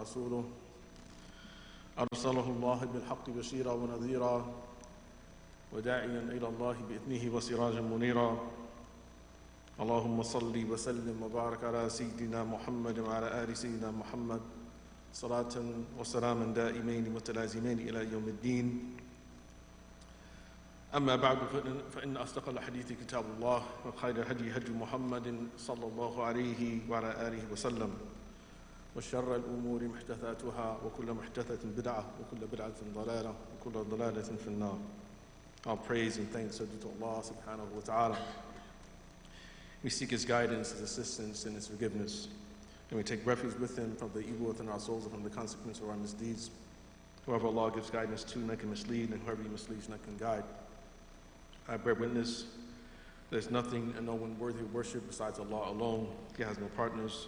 ورسوله أرسله الله بالحق بشيرا ونذيرا وداعيا إلى الله بإذنه وسراجا منيرا اللهم صل وسلم وبارك على سيدنا محمد وعلى آل سيدنا محمد صلاة وسلاما دائمين متلازمين إلى يوم الدين. أما بعد فإن أصدق الحديث كتاب الله وخير الهدي هدي محمد صلى الله عليه وعلى آله وسلم وشر الأمور محدثاتها وكل محدثة بدعة وكل بدعة ضلالة وكل ضلالة في النار. All praise and thanks are due to Allah subhanahu wa ta'ala. We seek His guidance, His assistance, and His forgiveness. And we take refuge with Him from the evil within our souls and from the consequence of our misdeeds. Whoever Allah gives guidance to, none can mislead, and whoever He misleads, none can guide. I bear witness, there's nothing and no one worthy of worship besides Allah alone. He has no partners.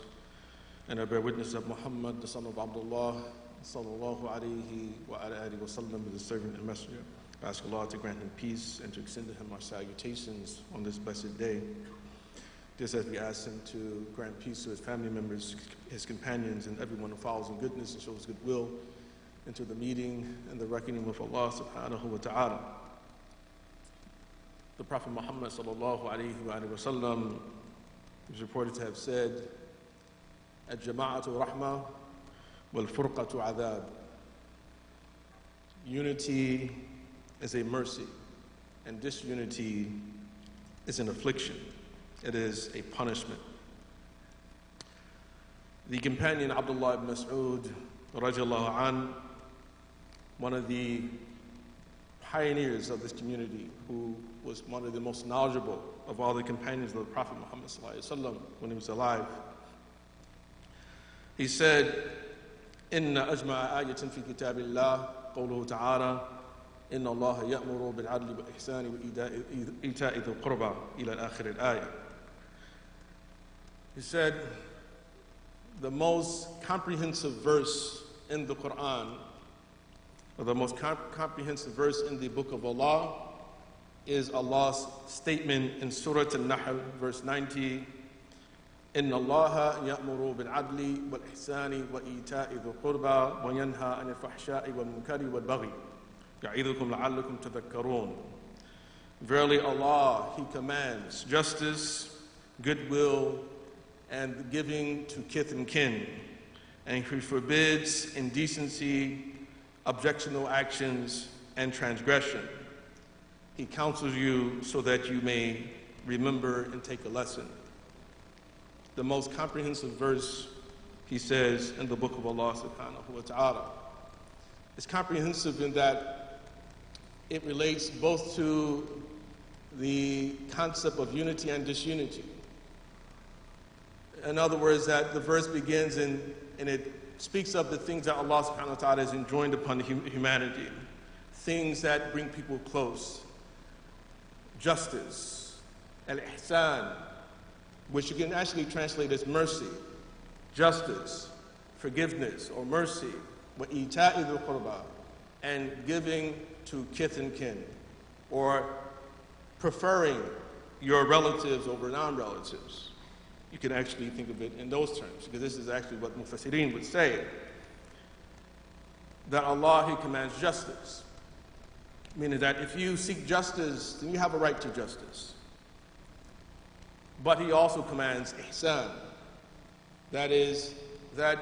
And I bear witness that Muhammad, the son of Abdullah, sallallahu alayhi wa alihi wa sallam, is a servant and messenger. I ask Allah to grant him peace and to extend to him our salutations on this blessed day. Just as we ask him to grant peace to his family members, his companions, and everyone who follows in goodness and shows goodwill into the meeting and the reckoning with Allah subhanahu wa ta'ala. The Prophet Muhammad sallallahu alayhi wa sallam is reported to have said, "Al-jama'atu rahmah wal-furqatu adhab." Unity is a mercy, and disunity is an affliction. It is a punishment. The companion Abdullah ibn Mas'ud, radiallahu an, one of the pioneers of this community, who was one of the most knowledgeable of all the companions of the Prophet Muhammad sallallahu alaihi wasallam when he was alive. He said, "Inna ajma'a ayatin fi kitabillah qawluhu ta'ala inna Allah ya'muru bil 'adli wal ihsani wa ita'i dhil qurba ila al-akhir al-ayah." He said, the most comprehensive verse in the Quran, or the most comprehensive verse in the book of Allah, is Allah's statement in Surah Al-Nahl, verse 90, إِنَّ اللَّهَ يَأْمُرُ بِالْعَدْلِ وَالْإِحْسَانِ وَإِيتَاءِ ذِي الْقُرْبَى وَيَنْهَى عَنِ الْفَحْشَاءِ وَالْمُنكَرِ وَالْبَغْيِ يَعِظُكُمْ لَعَلَّكُمْ تَذَكَّرُونَ. Verily Allah, He commands justice, goodwill, and giving to kith and kin, and He forbids indecency, objectionable actions, and transgression. He counsels you so that you may remember and take a lesson. The most comprehensive verse, he says, in the book of Allah subhanahu wa ta'ala. It's comprehensive in that it relates both to the concept of unity and disunity. In other words, that the verse begins and it speaks of the things that Allah subhanahu wa ta'ala has enjoined upon humanity, things that bring people close. Justice, al-ihsan, which you can actually translate as mercy, justice, forgiveness, or mercy, wa ita'i dhil qurba, and giving to kith and kin, or preferring your relatives over non-relatives. You can actually think of it in those terms, because this is actually what Mufassirin would say, that Allah, He commands justice. Meaning that if you seek justice, then you have a right to justice. But He also commands ihsan. That is, that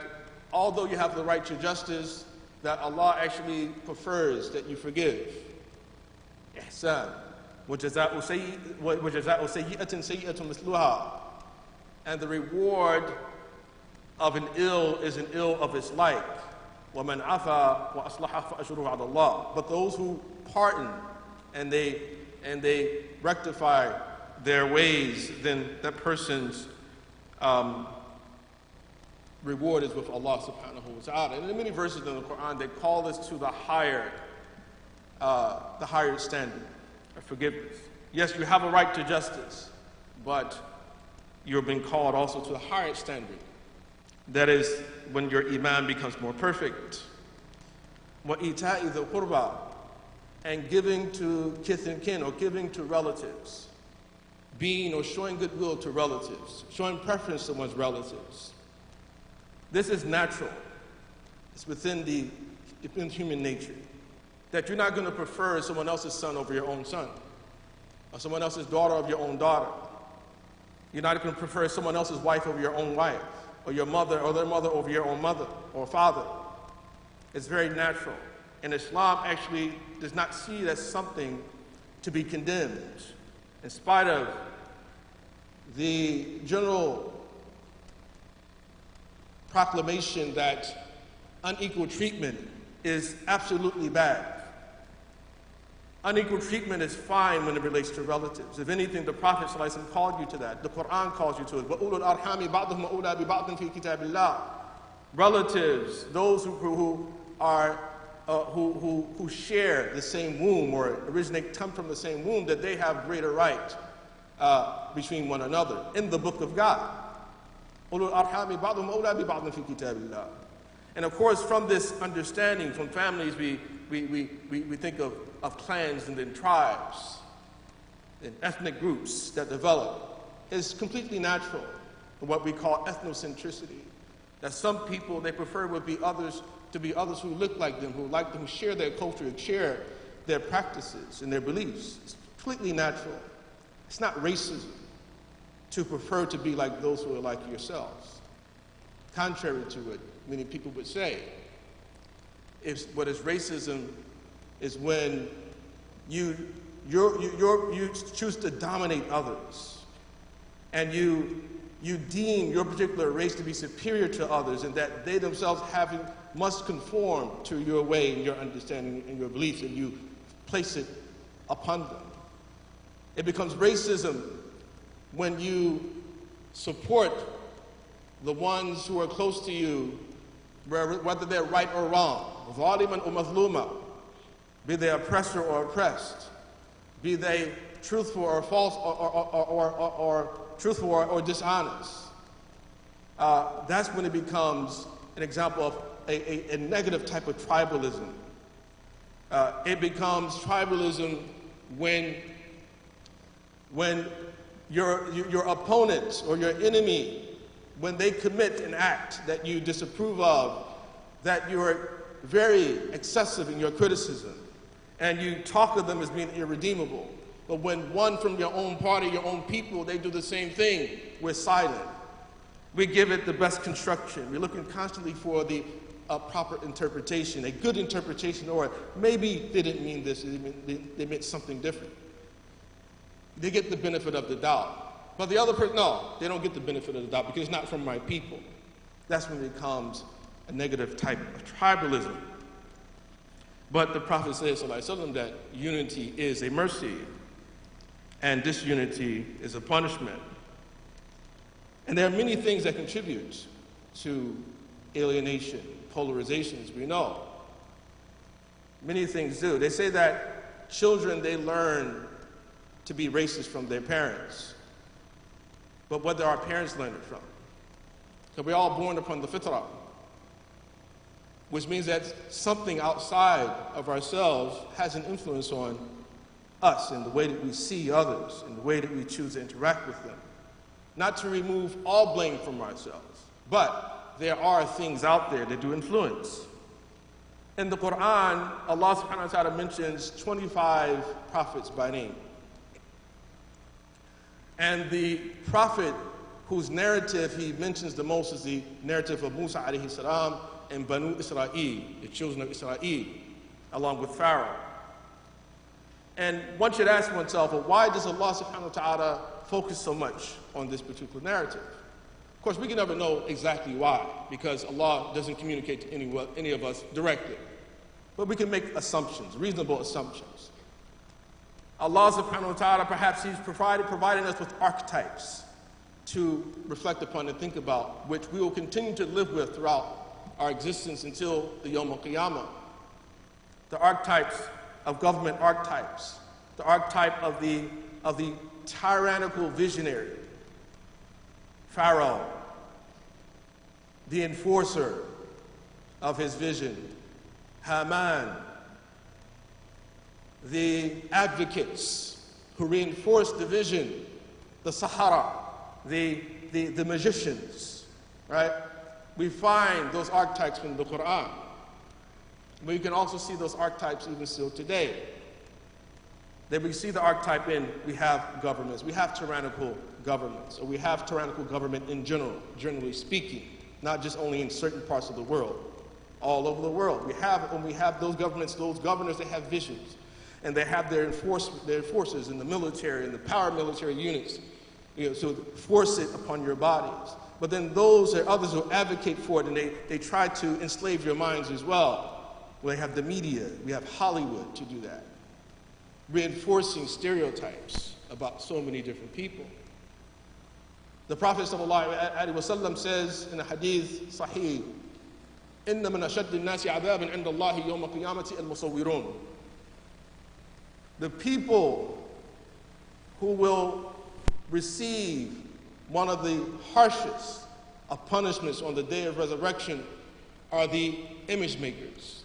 although you have the right to justice, that Allah actually prefers that you forgive. Ihsan. وَجَزَاءُ سَيِّئَةٍ سَيِّئَةٌ مِثْلُهَا. And the reward of an ill is an ill of its like. وَمَنْ عَفَى وَأَصْلَحَ فَأَجْرُهُ عَلَى اللَّهِ. But those who pardon and they rectify their ways, then that person's reward is with Allah subhanahu wa ta'ala. And in many verses in the Quran, they call this to the higher standard of forgiveness. Yes, you have a right to justice, but you're being called also to the higher standard. That is when your iman becomes more perfect. وَإِيتَاءِ ذِي الْقُرْبَى, and giving to kith and kin, or giving to relatives. Being or showing goodwill to relatives, showing preference to one's relatives. This is natural. It's within human nature that you're not going to prefer someone else's son over your own son, or someone else's daughter over your own daughter. You're not going to prefer someone else's wife over your own wife, or your mother or their mother over your own mother or father. It's very natural. And Islam actually does not see it as something to be condemned, in spite of the general proclamation that unequal treatment is absolutely bad. Unequal treatment is fine when it relates to relatives. If anything, the Prophet ﷺ called you to that. The Quran calls you to it. وَأُولُو الْأَرْحَامِ بَعْضُهُمْ أَوْلَى بِبَعْضٍ فِي كِتَابِ اللَّهِ. Relatives, those who share the same womb or come from the same womb, that they have greater right between one another in the Book of God. أُولُو الْأَرْحَامِ بَعْضُهُمْ أَوْلَى بِبَعْضٍ فِي كِتَابِ اللَّهِ. And of course, from this understanding, from families, we think of clans and then tribes and ethnic groups that develop. It's completely natural for what we call ethnocentricity. That some people, they prefer to be others who look like them, who share their culture, share their practices and their beliefs. It's completely natural. It's not racism to prefer to be like those who are like yourselves. Contrary to it, many people would say, what is racism is when you choose to dominate others, and you deem your particular race to be superior to others, and that they themselves must conform to your way and your understanding and your beliefs, and you place it upon them. It becomes racism when you support the ones who are close to you, whether they're right or wrong, ظالما or mazluma, be they oppressor or oppressed, be they truthful or false, or truthful or dishonest. That's when it becomes an example of a negative type of tribalism. It becomes tribalism when your opponent or your enemy, when they commit an act that you disapprove of, that you're very excessive in your criticism, and you talk of them as being irredeemable. But when one from your own party, your own people, they do the same thing, we're silent. We give it the best construction. We're looking constantly for the proper interpretation, a good interpretation, or maybe they didn't mean this, they meant something different. They get the benefit of the doubt. But the other person, no, they don't get the benefit of the doubt because it's not from my people. That's when it becomes a negative type of tribalism. But the Prophet says, that unity is a mercy and disunity is a punishment. And there are many things that contribute to alienation, polarization, as we know. Many things do. They say that children, they learn to be racist from their parents. But what do our parents learn it from? Because we're all born upon the fitrah, which means that something outside of ourselves has an influence on us in the way that we see others, in the way that we choose to interact with them. Not to remove all blame from ourselves, but there are things out there that do influence. In the Quran, Allah subhanahu wa ta'ala mentions 25 prophets by name. And the prophet whose narrative he mentions the most is the narrative of Musa alayhi salam and Banu Israel, the children of Israel, along with Pharaoh. And one should ask oneself, well, why does Allah subhanahu wa ta'ala focus so much on this particular narrative? Of course, we can never know exactly why, because Allah doesn't communicate to any of us directly. But we can make assumptions, reasonable assumptions. Allah subhanahu wa ta'ala, perhaps He's providing us with archetypes to reflect upon and think about, which we will continue to live with throughout our existence until the Yawm al-Qiyamah. The archetypes of government archetypes, the archetype of the tyrannical visionary, Pharaoh, the enforcer of his vision, Haman, the advocates who reinforce the vision, the Sahara, the magicians, right? we find those archetypes in the Quran. But you can also see those archetypes even still today. That we see the archetype in, we have governments, we have tyrannical governments, or we have tyrannical government in general, generally speaking, not just only in certain parts of the world, all over the world. When we have those governments, those governors, they have visions, and they have their forces in the military and the paramilitary units, so force it upon your bodies. But then those are others who advocate for it, and they try to enslave your minds as well. Well, they have the media, we have Hollywood to do that, reinforcing stereotypes about so many different people. The Prophet ﷺ says in a hadith sahih, إِنَّ مِنْ أَشَدِّ النَّاسِ عَذَابًا عِنْدَ اللَّهِ يَوْمَ الْقِيَامَةِ الْمُصَوِّرُونَ. The people who will receive one of the harshest of punishments on the day of resurrection are the image makers.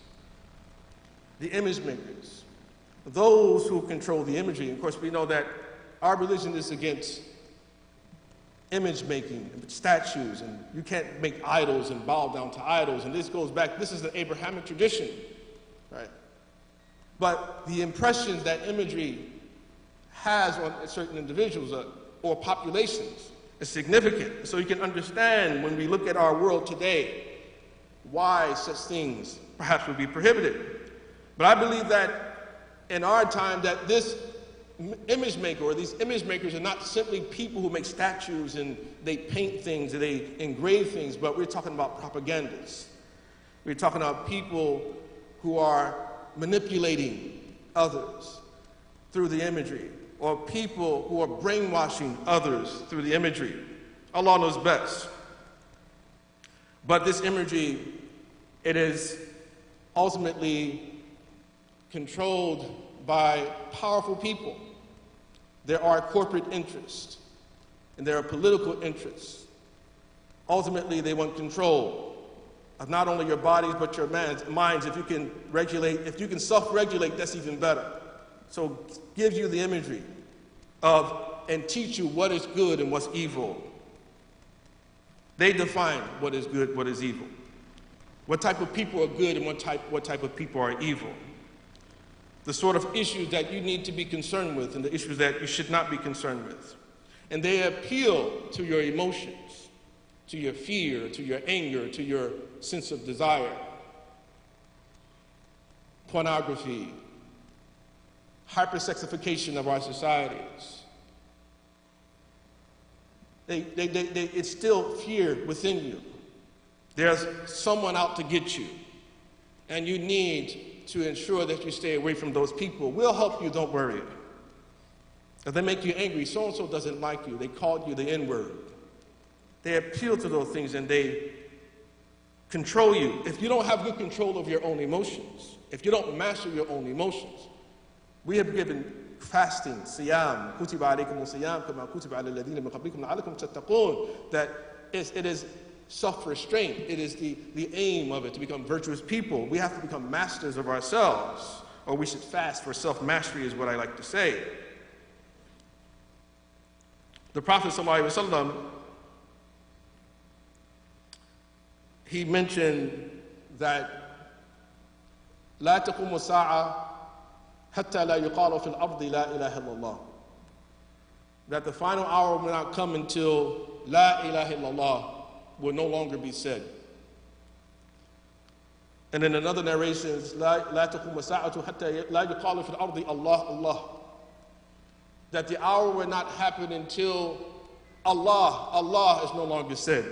The image makers. Those who control the imagery. Of course, we know that our religion is against image making and statues, and you can't make idols and bow down to idols, and this goes back, this is the Abrahamic tradition, right? But the impressions that imagery has on certain individuals or populations is significant. So you can understand when we look at our world today why such things perhaps would be prohibited. But I believe that in our time that this image maker or these image makers are not simply people who make statues and they paint things and they engrave things, but we're talking about propagandists. We're talking about people who are manipulating others through the imagery, or people who are brainwashing others through the imagery. Allah knows best. But this imagery, it is ultimately controlled by powerful people. There are corporate interests, and there are political interests. Ultimately, they want control of not only your bodies, but your minds. If you can regulate, if you can self-regulate, that's even better. So gives you the imagery of, and teach you what is good and what's evil. They define what is good, what is evil. What type of people are good and what type of people are evil. The sort of issues that you need to be concerned with and the issues that you should not be concerned with. And they appeal to your emotions, to your fear, to your anger, to your sense of desire. Pornography, hypersexification of our societies. They instill fear within you. There's someone out to get you, and you need to ensure that you stay away from those people. We'll help you, don't worry. If they make you angry, so-and-so doesn't like you, they called you the N-word. They appeal to those things and they control you. If you don't have good control of your own emotions, if you don't master your own emotions, we have given fasting, siyam, kutiba alaykum siyam, kama kutiba ala alladhina min qablikum la'allakum tattaqun, that it is self-restraint. It is the aim of it to become virtuous people. We have to become masters of ourselves, or we should fast for self-mastery is what I like to say. The Prophet ﷺ, he mentioned that لا تقوم الساعة حتى لا يقال في الأرض لا إله إلا الله. That the final hour will not come until La ilaha illallah will no longer be said. And in another narration, لا تقوم الساعة حتى لا يقال في الأرض الله الله. That the hour will not happen until Allah is no longer said.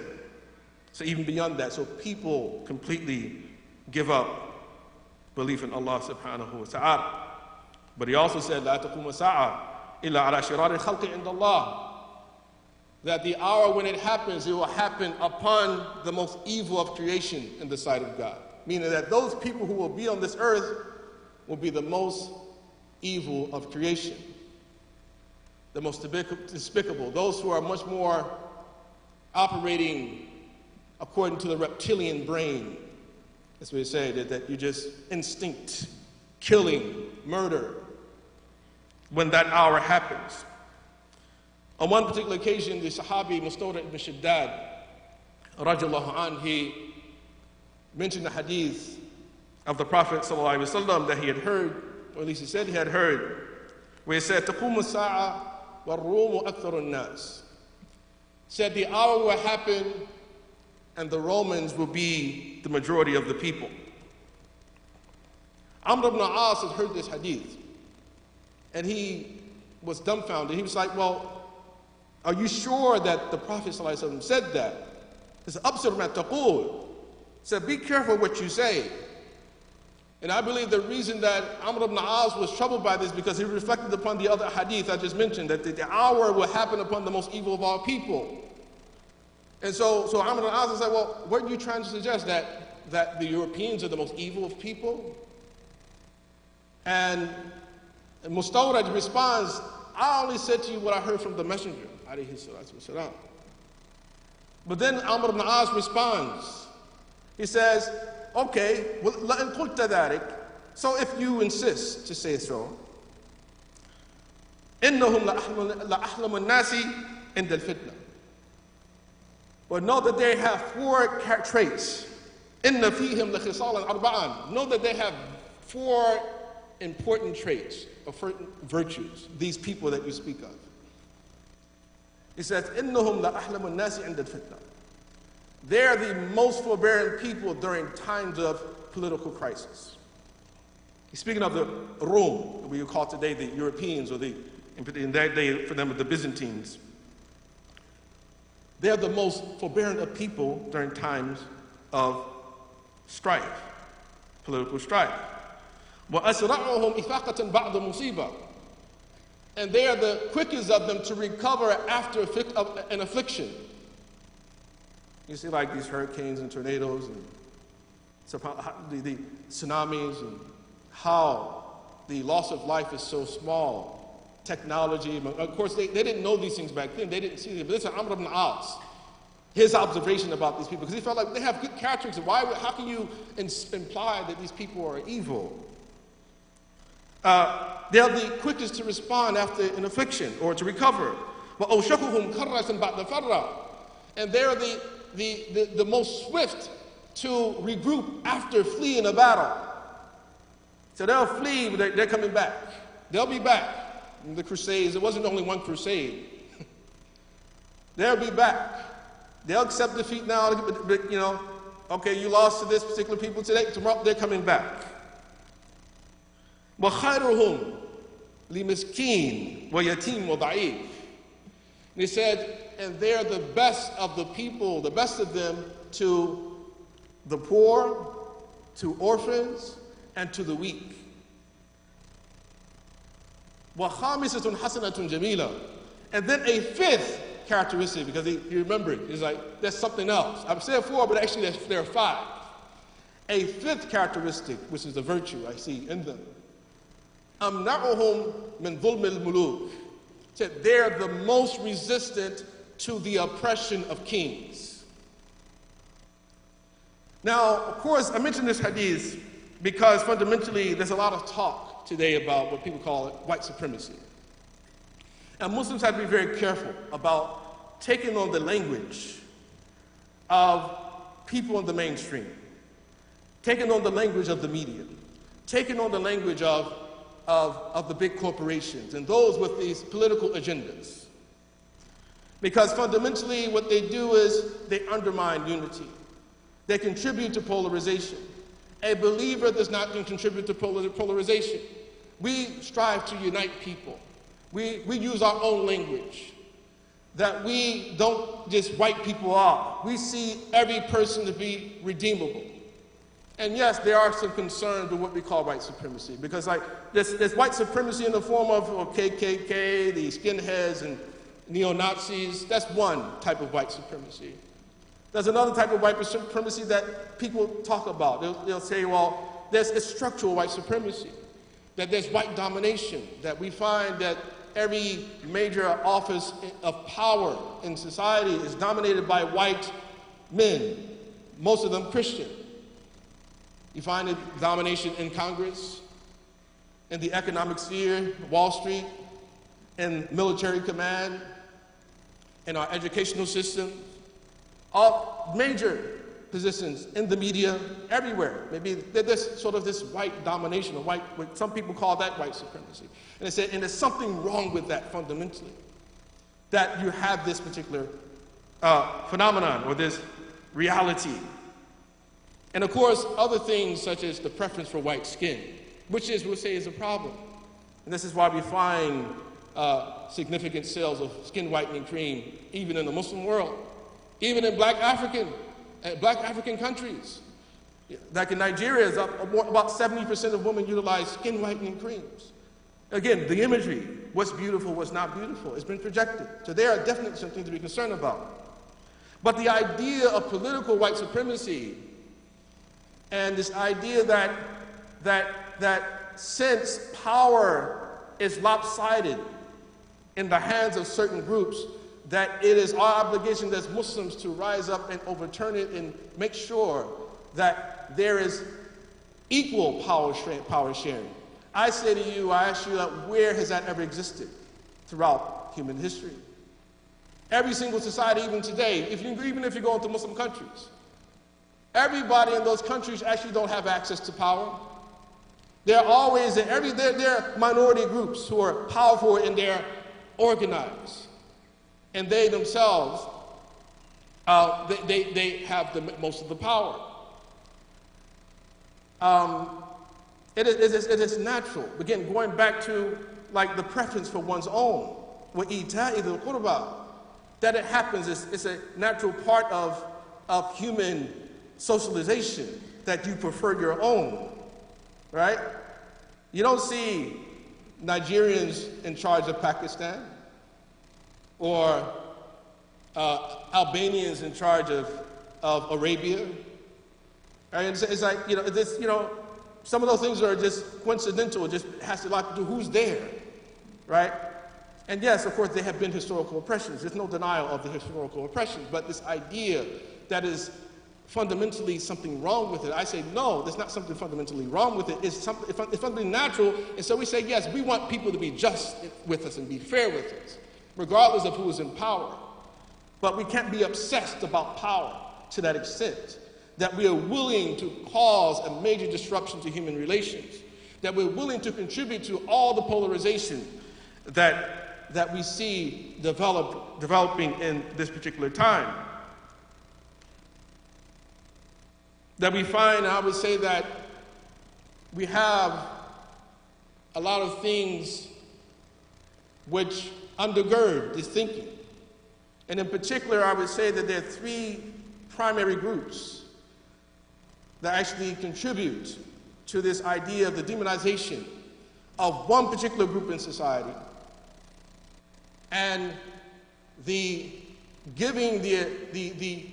So even beyond that, so people completely give up belief in Allah subhanahu wa ta'ala. But he also said, لا تقوم الساعة إلا على شرار الخلق عند الله. That the hour when it happens, it will happen upon the most evil of creation in the sight of God. Meaning that those people who will be on this earth will be the most evil of creation. The most despicable. Those who are much more operating according to the reptilian brain. That's what they say, that you just instinct, killing, murder, when that hour happens. On one particular occasion, the Sahabi Mustawda ibn Shaddad, radiallahu anhu, he mentioned the hadith of the Prophet sallallahu alaihi wasallam that he had heard, or at least he said he had heard, where he said, تَقُومُ السَّاعَةُ وَالرُّومُ أَكْثَرُ النَّاسِ. Said the hour will happen and the Romans will be the majority of the people. Amr ibn al-As had heard this hadith and he was dumbfounded. He was like, well, are you sure that the Prophet ﷺ said that? He said, أَبْصِرْ مَا تَقُولُ. He said, be careful what you say. And I believe the reason that Amr ibn al-As was troubled by this because he reflected upon the other hadith I just mentioned, that the hour will happen upon the most evil of all people. And so Amr ibn al-As said, well, what are you trying to suggest? That the Europeans are the most evil of people? And Mustawrad responds, I only said to you what I heard from the Messenger, alayhi salatu wasalam. But then Amr ibn al-As responds. He says, okay, well, لَإِن قُلْتَ ذَلِكَ, so if you insist to say so, إِنَّهُمْ لَأَحْلَمُ النَّاسِ عِنْدَ الْفِتْنَةِ. But know that they have 4 traits. إِنَّ فِيهِمْ لَخِصَالًا أَرْبَعًا. Know that they have 4 important traits, or virtues, these people that you speak of. He says, إِنَّهُمْ لَأَحْلَمُ النَّاسِ عِنْدَ الْفِتْنَةِ. They're the most forbearing people during times of political crisis. He's speaking of the Rome, we call today the Europeans, or in that day for them the Byzantines. They're the most forbearing of people during times of strife, political strife. وَأَسْرَعُهُمْ إِفَاقَةً بَعْدَ مُصِيبَةٍ. And they are the quickest of them to recover after an affliction. You see like these hurricanes and tornadoes and the tsunamis, and how the loss of life is so small. Technology, of course they didn't know these things back then, they didn't see them. But this is Amr ibn al-As, his observation about these people, because he felt like they have good characteristics. How can you imply that these people are evil? They're the quickest to respond after an affliction or to recover. وَأَوْشَكُهُمْ كَرَّةً بَعْدَ فَرَّةٍ. And they're the most swift to regroup after fleeing a battle. So they'll flee, but they're coming back. They'll be back. In the Crusades, it wasn't only one crusade. They'll be back. They'll accept defeat now, but you know, okay, you lost to this particular people today, tomorrow they're coming back. وَخَيْرُهُمْ لِمِسْكِينٍ وَيَتِيمٍ وَضَعِيفٍ. He said, and they're the best of the people, the best of them to the poor, to orphans, and to the weak. وَخَامِسَةٌ حَسَنَةٌ جَمِيلًا. And then a 5th characteristic, because he remembered, he's like, there's something else. I've said 4, but actually there are 5. A 5th characteristic, which is the virtue I see in them. أَمْنَعُهُمْ مِنْ ظُلْمِ الْمُلُوكِ. Said they're the most resistant to the oppression of kings. Now, of course, I mentioned this hadith because fundamentally there's a lot of talk today about what people call white supremacy. And Muslims have to be very careful about taking on the language of people in the mainstream, taking on the language of the media, taking on the language of the big corporations and those with these political agendas. Because fundamentally what they do is they undermine unity. They contribute to polarization. A believer does not contribute to polarization. We strive to unite people. We use our own language. That we don't just write people off. We see every person to be redeemable. And yes, there are some concerns with what we call white supremacy. Because like there's white supremacy in the form of KKK, the skinheads, and neo-Nazis. That's one type of white supremacy. There's another type of white supremacy that people talk about. They'll say, well, there's structural white supremacy, that there's white domination, that we find that every major office of power in society is dominated by white men, most of them Christian. You find it domination in Congress, in the economic sphere, Wall Street, in military command, in our educational system. all major positions in the media, everywhere. Maybe there's sort of this white domination, or white, some people call that white supremacy. And they said, and there's something wrong with that fundamentally, that you have this particular phenomenon or this reality. And of course, other things such as the preference for white skin, which is, we'll say, is a problem. And this is why we find significant sales of skin whitening cream, even in the Muslim world, even in black African countries. Like in Nigeria, about 70% of women utilize skin whitening creams. Again, the imagery, what's beautiful, what's not beautiful, has been projected. So there are definitely something to be concerned about. But the idea of political white supremacy and this idea that since power is lopsided in the hands of certain groups, that it is our obligation as Muslims to rise up and overturn it and make sure that there is equal power sharing. I say to you, I ask you, where has that ever existed throughout human history? Every single society, even today, even if you go into Muslim countries, everybody in those countries actually don't have access to power. There are minority groups who are powerful and they're organized. And they themselves, they have most of the power. It is natural. Again, going back to like the preference for one's own, that it happens. It's a natural part of human socialization that you prefer your own, right? You don't see Nigerians in charge of Pakistan, or Albanians in charge of Arabia. Right? It's like, some of those things are just coincidental. It just has a lot to do who's there, right? And yes, of course, there have been historical oppressions. There's no denial of the historical oppression, but this idea that is fundamentally something wrong with it, I say, no, there's not something fundamentally wrong with it. It's fundamentally natural, and so we say, yes, we want people to be just with us and be fair with us, regardless of who is in power. But we can't be obsessed about power to that extent, that we are willing to cause a major disruption to human relations, that we're willing to contribute to all the polarization that we see developing in this particular time. That we find, I would say that we have a lot of things which undergird this thinking. And in particular, I would say that there are three primary groups that actually contribute to this idea of the demonization of one particular group in society and the giving the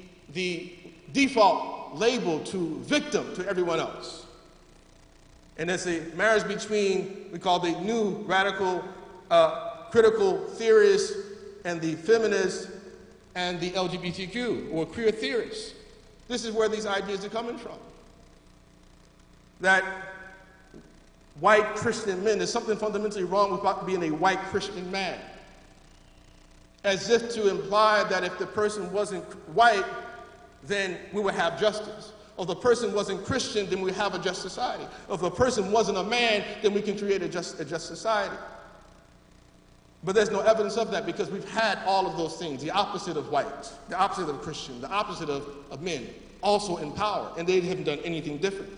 default label to victim to everyone else. And it's a marriage between, we call the new radical critical theorists and the feminists and the LGBTQ or queer theorists. This is where these ideas are coming from. That white Christian men, there's something fundamentally wrong with being a white Christian man. As if to imply that if the person wasn't white, then we would have justice. Or if the person wasn't Christian, then we have a just society. Or if the person wasn't a man, then we can create a just society. But there's no evidence of that because we've had all of those things, the opposite of white, the opposite of Christian, the opposite of men, also in power, and they haven't done anything different.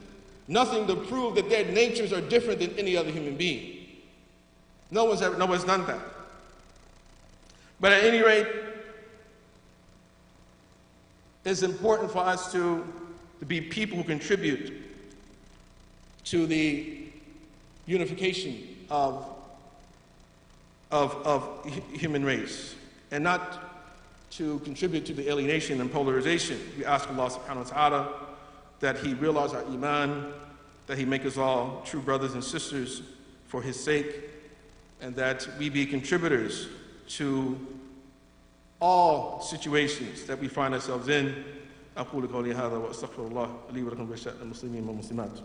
Nothing to prove that their natures are different than any other human being. No one's done that. But at any rate, it's important for us to be people who contribute to the unification of human race, and not to contribute to the alienation and polarization. We ask Allah subhanahu wa ta'ala that He realize our iman, that He make us all true brothers and sisters for His sake, and that we be contributors to all situations that we find ourselves in. أقول قولي هذا وأستغفر الله لي ولكم ولسائر المسلمين والمسلمات.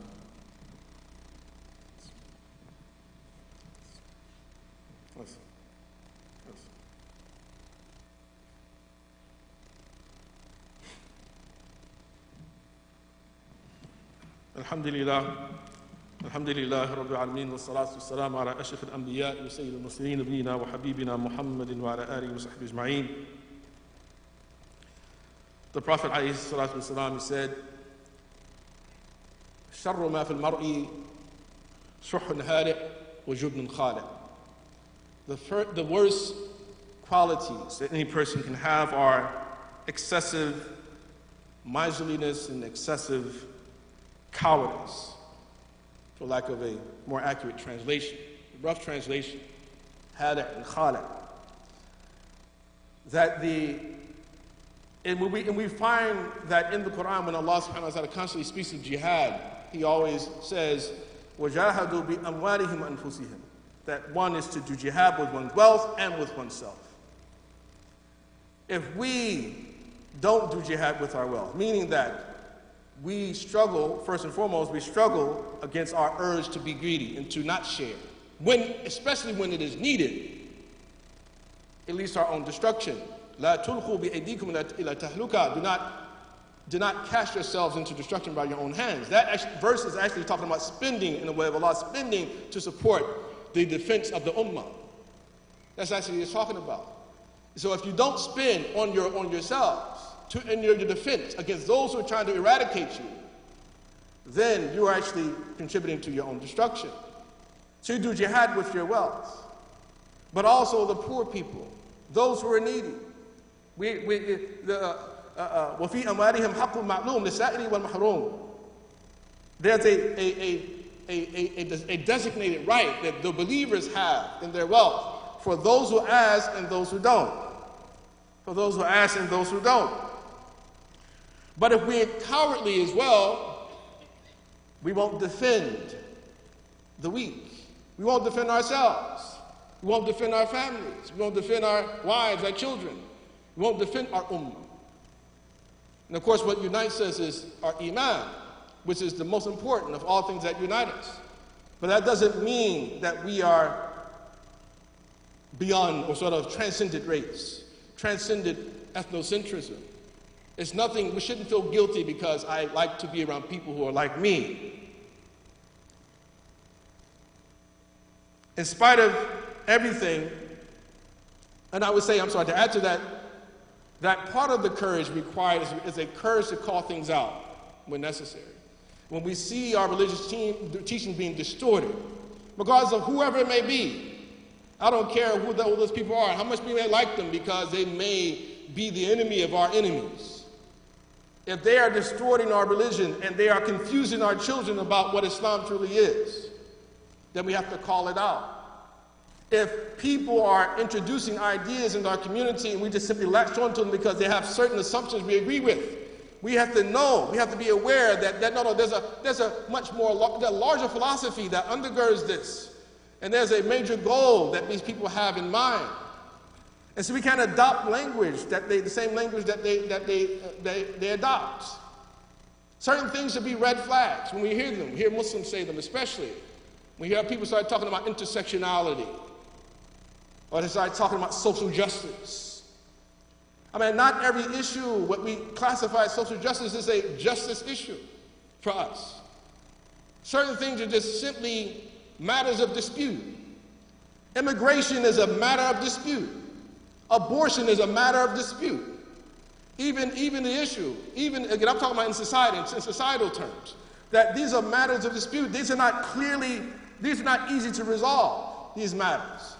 Alhamdulillah. Alhamdulillah Rabbil Alameen wa salatu wa salam ala ashikh al-anbiya wa sayyid al-mursaleen nabiyina wa habibina Muhammadin wa ala alihi wa sahbihi ajma'een. The Prophet alayhi salatu wa salam said, "Sharru ma fil mar'i shuhun hali' wa jubnun khali'." The worst qualities that any person can have are excessive miserliness and excessive cowardice, for lack of a more accurate translation. A rough translation, hada and khala. And we find that in the Quran, when Allah subhanahu wa ta'ala constantly speaks of jihad, He always says, وَجَاهَدُوا بِأَمْوَالِهِمْ وَأَنفُسِهِمْ, that one is to do jihad with one's wealth and with oneself. If we don't do jihad with our wealth, meaning that we struggle, first and foremost, we struggle against our urge to be greedy and to not share, especially when it is needed, it leads to our own destruction. لَا تُلْقُوا بِأَيْدِيكُمْ إِلَى تَهْلُكَةٍ. Do not cast yourselves into destruction by your own hands. That verse is actually talking about spending in the way of Allah, spending to support the defense of the ummah. That's actually what it's talking about. So if you don't spend on yourselves in your defense against those who are trying to eradicate you, then you are actually contributing to your own destruction. So you do jihad with your wealth, but also the poor people, those who are needy. وَفِي أَمْوَالِهِمْ حَقٌّ مَعْلُومٌ لِلسَّائِلِ وَالْمَحْرُومِ. There's a designated right that the believers have in their wealth for those who ask and those who don't. For those who ask and those who don't. But if we're cowardly as well, we won't defend the weak. We won't defend ourselves. We won't defend our families. We won't defend our wives, our children. We won't defend our ummah. And of course, what unites us is our iman, which is the most important of all things that unite us. But that doesn't mean that we are beyond or sort of transcended race, transcended ethnocentrism. It's nothing, we shouldn't feel guilty because I like to be around people who are like me. In spite of everything, and I would say, to add to that, that part of the courage required is a courage to call things out when necessary. When we see our religious teaching being distorted, regardless of whoever it may be, I don't care who those people are, how much we may like them, because they may be the enemy of our enemies. If they are distorting our religion and they are confusing our children about what Islam truly is, then we have to call it out. If people are introducing ideas in our community and we just simply latch onto them because they have certain assumptions we agree with, we have to know, we have to be aware that there's a much more larger philosophy that undergirds this. And there's a major goal that these people have in mind. And so we can't adopt language the same language that they adopt. Certain things should be red flags when we hear them. We hear Muslims say them especially. We hear people start talking about intersectionality, or they start talking about social justice. I mean, not every issue, what we classify as social justice, is a justice issue for us. Certain things are just simply matters of dispute. Immigration is a matter of dispute. Abortion is a matter of dispute. Even the issue, again, I'm talking about in society, in societal terms, that these are matters of dispute. These are not easy to resolve, these matters.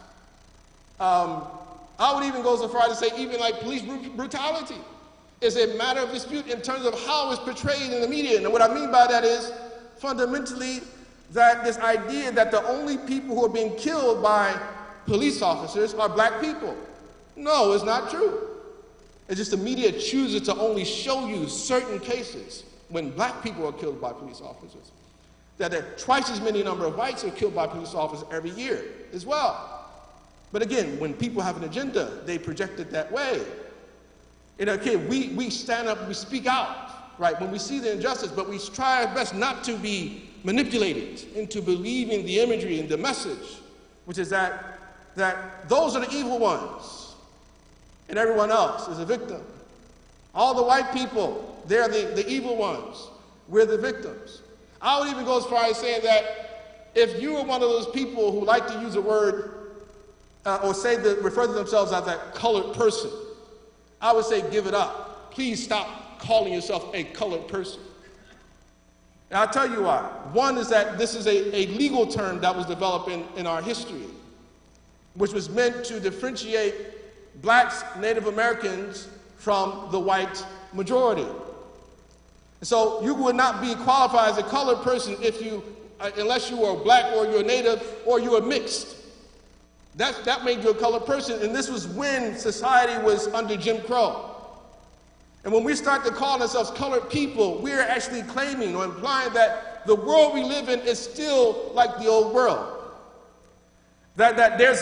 I would even go so far as to say even like police brutality is a matter of dispute in terms of how it's portrayed in the media. And what I mean by that is fundamentally that this idea that the only people who are being killed by police officers are black people. No, it's not true. It's just the media chooses to only show you certain cases when black people are killed by police officers. That there are twice as many number of whites are killed by police officers every year as well. But again, when people have an agenda, they project it that way. And okay, we stand up, we speak out, right, when we see the injustice, but we try our best not to be manipulated into believing the imagery and the message, which is that those are the evil ones, and everyone else is a victim. All the white people, they're the evil ones. We're the victims. I would even go as far as saying that if you were one of those people who like to use a word or refer to themselves as that colored person, I would say give it up. Please stop calling yourself a colored person. And I'll tell you why. One is that this is a legal term that was developed in our history, which was meant to differentiate blacks, Native Americans from the white majority. And so you would not be qualified as a colored person unless you were black or you're native or you were mixed. That made you a colored person, and this was when society was under Jim Crow. And when we start to call ourselves colored people, we're actually claiming or implying that the world we live in is still like the old world. That there's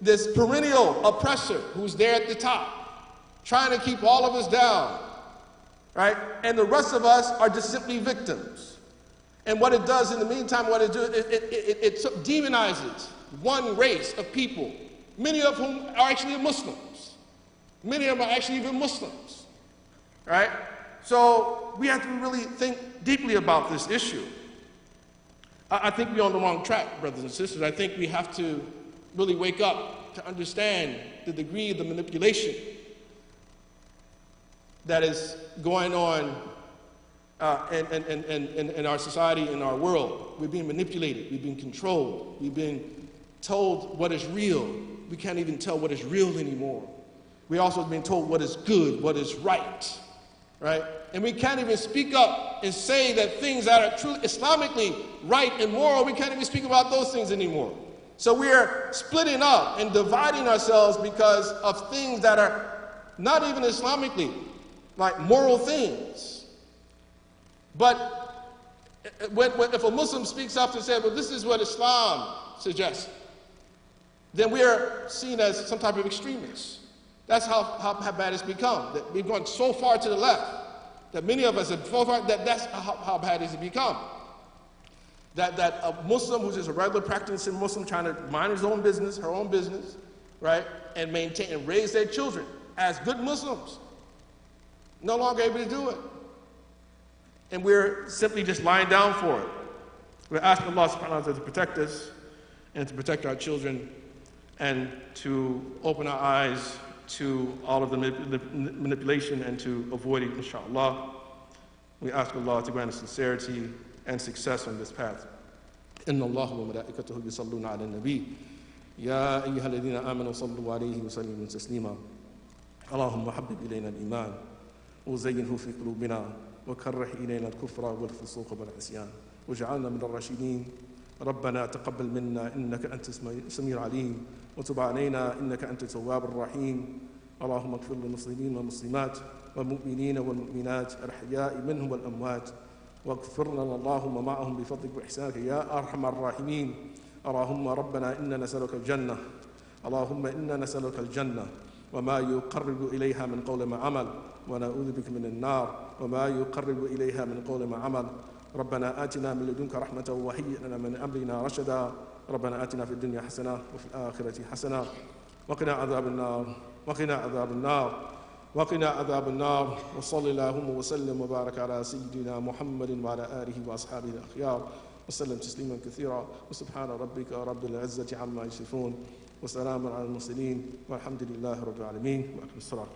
this perennial oppressor who's there at the top, trying to keep all of us down, right? And the rest of us are just simply victims. And what it does in the meantime, it demonizes one race of people, many of whom are actually Muslims. Many of them are actually even Muslims, right? So we have to really think deeply about this issue. I think we're on the wrong track, brothers and sisters. I think we have to really wake up to understand the degree of the manipulation that is going on in our society, in our world. We're being manipulated, we're being controlled, we've been told what is real. We can't even tell what is real anymore. We're also being told what is good, what is right? And we can't even speak up and say that things that are truly Islamically right and moral, we can't even speak about those things anymore. So we're splitting up and dividing ourselves because of things that are not even Islamically, like moral things. But if a Muslim speaks up and says, well, this is what Islam suggests, then we are seen as some type of extremists. That's how bad it's become. That we've gone so far to the left that many of us have so far that's how bad it's become. That a Muslim who's just a regular practicing Muslim trying to mind his own business, her own business, right, and maintain and raise their children as good Muslims, no longer able to do it. And we're simply just lying down for it. We're asking Allah subhanahu wa ta'ala to protect us and to protect our children and to open our eyes to all of the manipulation and to avoid it, inshallah. We ask Allah to grant us sincerity and success on this path. إن الله وملائكته يصلون على النبي يا أيها الذين آمنوا صلوا عليه وسلموا تسليما اللهم حبب إلينا الإيمان وزينه في قلوبنا وكره إلينا الكفر والفسوق والعصيان واجعلنا من الراشدين ربنا تقبل منا إنك أنت السميع العليم وتب علينا إنك أنت التواب الرحيم اللهم اغفر للمسلمين والمسلمات والمؤمنين والمؤمنات الأحياء منهم والأموات واغفر لنا اللهم معهم بفضلك وإحسانك يا أرحم الراحمين اللهم ربنا إنا نسألك الجنة اللهم إنا نسألك الجنة وما يقرب إليها من قول ما عمل ونعوذ بك من النار وما يقرب إليها من قول ما عمل ربنا آتنا من لدنك رحمة وهيئ لنا من أمرنا رشدا ربنا آتنا في الدنيا حسنة وفي الآخرة حسنة وقنا عذاب النار وقنا عذاب النار وقنا عذاب النار وصلى اللهم وسلم وبارك على سيدنا محمد وعلى آله وأصحابه الأخيار وسلم تسليما كثيرا وسبحان ربك رب العزة عما يصفون وسلام على المرسلين والحمد لله رب العالمين وأقم الصلاة